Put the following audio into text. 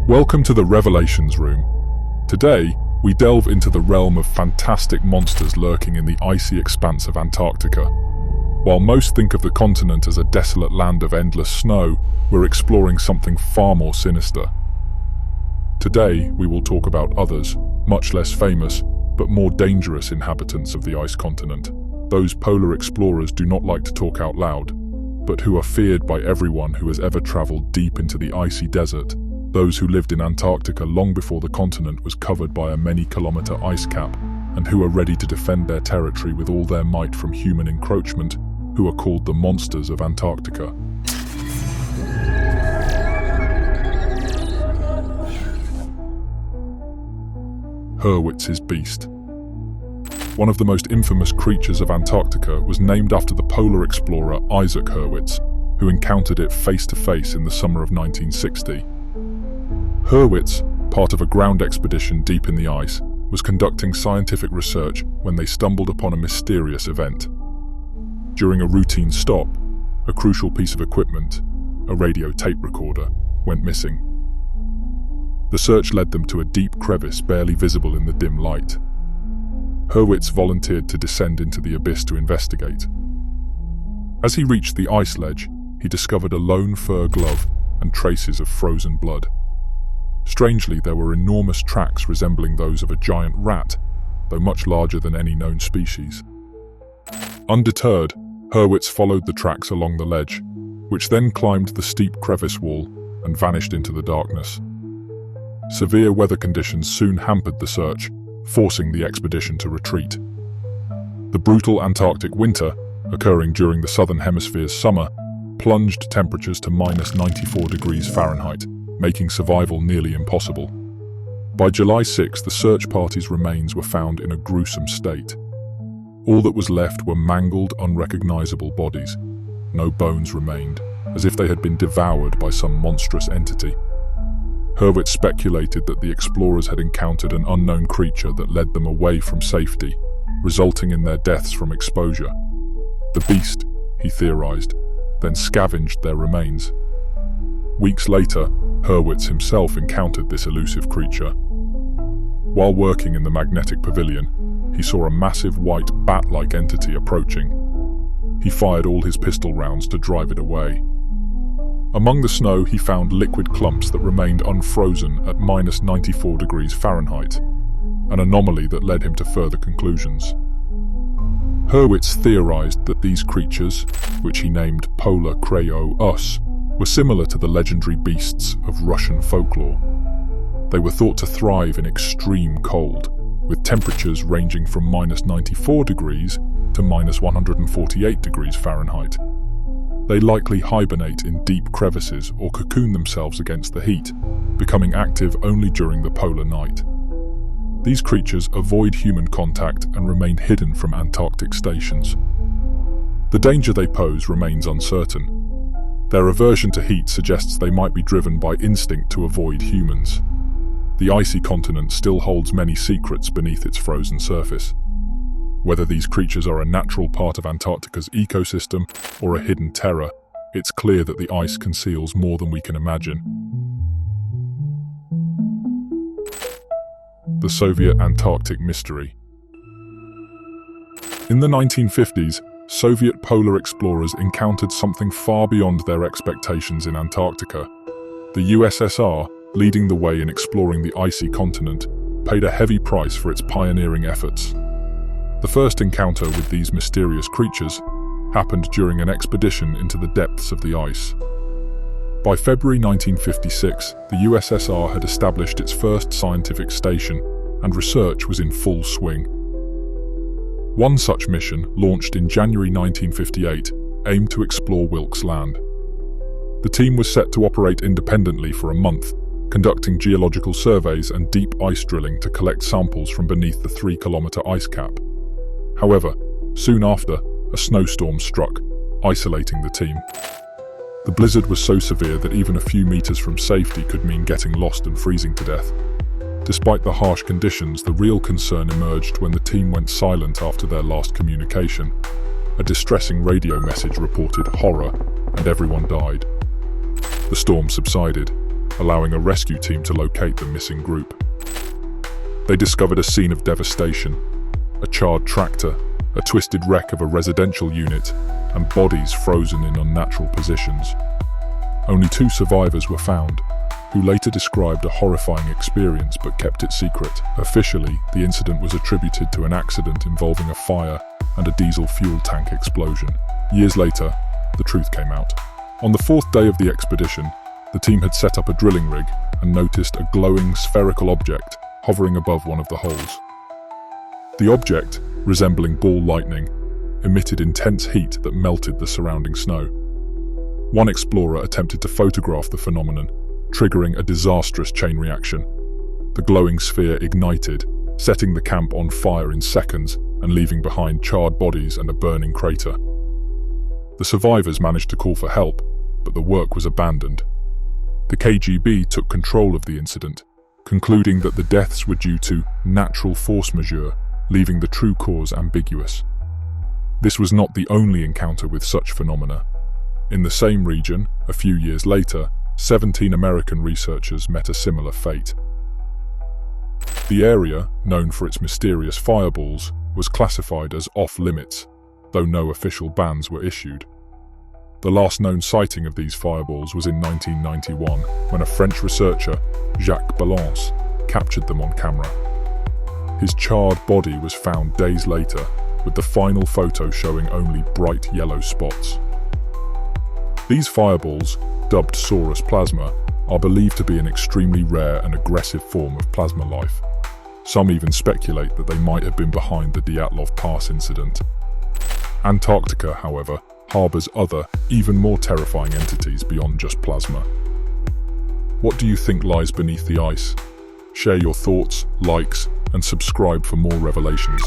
Welcome to the Revelations Room. Today, we delve into the realm of fantastic monsters lurking in the icy expanse of Antarctica. While most think of the continent as a desolate land of endless snow, we're exploring something far more sinister. Today, we will talk about others, much less famous, but more dangerous inhabitants of the ice continent. Those polar explorers do not like to talk out loud, but who are feared by everyone who has ever traveled deep into the icy desert. Those who lived in Antarctica long before the continent was covered by a many-kilometer ice cap, and who are ready to defend their territory with all their might from human encroachment, who are called the monsters of Antarctica. Hurwitz's beast. One of the most infamous creatures of Antarctica was named after the polar explorer Isaac Hurwitz, who encountered it face-to-face in the summer of 1960. Hurwitz, part of a ground expedition deep in the ice, was conducting scientific research when they stumbled upon a mysterious event. During a routine stop, a crucial piece of equipment, a radio tape recorder, went missing. The search led them to a deep crevice barely visible in the dim light. Hurwitz volunteered to descend into the abyss to investigate. As he reached the ice ledge, he discovered a lone fur glove and traces of frozen blood. Strangely, there were enormous tracks resembling those of a giant rat, though much larger than any known species. Undeterred, Hurwitz followed the tracks along the ledge, which then climbed the steep crevice wall and vanished into the darkness. Severe weather conditions soon hampered the search, forcing the expedition to retreat. The brutal Antarctic winter, occurring during the southern hemisphere's summer, plunged temperatures to -94 degrees Fahrenheit, making survival nearly impossible. By July 6, the search party's remains were found in a gruesome state. All that was left were mangled, unrecognizable bodies. No bones remained, as if they had been devoured by some monstrous entity. Hurwitz speculated that the explorers had encountered an unknown creature that led them away from safety, resulting in their deaths from exposure. The beast, he theorized, then scavenged their remains. Weeks later, Hurwitz himself encountered this elusive creature. While working in the magnetic pavilion, he saw a massive white bat-like entity approaching. He fired all his pistol rounds to drive it away. Among the snow, he found liquid clumps that remained unfrozen at -94 degrees Fahrenheit, an anomaly that led him to further conclusions. Hurwitz theorized that these creatures, which he named Polar Krayo-Us, were similar to the legendary beasts of Russian folklore. They were thought to thrive in extreme cold, with temperatures ranging from -94 degrees to -148 degrees Fahrenheit. They likely hibernate in deep crevices or cocoon themselves against the heat, becoming active only during the polar night. These creatures avoid human contact and remain hidden from Antarctic stations. The danger they pose remains uncertain. Their aversion to heat suggests they might be driven by instinct to avoid humans. The icy continent still holds many secrets beneath its frozen surface. Whether these creatures are a natural part of Antarctica's ecosystem or a hidden terror, it's clear that the ice conceals more than we can imagine. The Soviet Antarctic Mystery. In the 1950s, Soviet polar explorers encountered something far beyond their expectations in Antarctica. The USSR, leading the way in exploring the icy continent, paid a heavy price for its pioneering efforts. The first encounter with these mysterious creatures happened during an expedition into the depths of the ice. By February 1956, the USSR had established its first scientific station, and research was in full swing. One such mission, launched in January 1958, aimed to explore Wilkes Land. The team was set to operate independently for a month, conducting geological surveys and deep ice drilling to collect samples from beneath the 3-kilometer ice cap. However, soon after, a snowstorm struck, isolating the team. The blizzard was so severe that even a few meters from safety could mean getting lost and freezing to death. Despite the harsh conditions, the real concern emerged when the team went silent after their last communication. A distressing radio message reported horror, and everyone died. The storm subsided, allowing a rescue team to locate the missing group. They discovered a scene of devastation: a charred tractor, a twisted wreck of a residential unit, and bodies frozen in unnatural positions. Only 2 survivors were found, who later described a horrifying experience but kept it secret. Officially, the incident was attributed to an accident involving a fire and a diesel fuel tank explosion. Years later, the truth came out. On the 4th day of the expedition, the team had set up a drilling rig and noticed a glowing spherical object hovering above one of the holes. The object, resembling ball lightning, emitted intense heat that melted the surrounding snow. One explorer attempted to photograph the phenomenon, triggering a disastrous chain reaction. The glowing sphere ignited, setting the camp on fire in seconds and leaving behind charred bodies and a burning crater. The survivors managed to call for help, but the work was abandoned. The KGB took control of the incident, concluding that the deaths were due to natural force majeure, leaving the true cause ambiguous. This was not the only encounter with such phenomena. In the same region, a few years later, 17 American researchers met a similar fate. The area, known for its mysterious fireballs, was classified as off-limits, though no official bans were issued. The last known sighting of these fireballs was in 1991, when a French researcher, Jacques Balance, captured them on camera. His charred body was found days later, with the final photo showing only bright yellow spots. These fireballs, dubbed Saurus plasma, are believed to be an extremely rare and aggressive form of plasma life. Some even speculate that they might have been behind the Dyatlov Pass incident. Antarctica, however, harbors other, even more terrifying entities beyond just plasma. What do you think lies beneath the ice? Share your thoughts, likes, and subscribe for more revelations.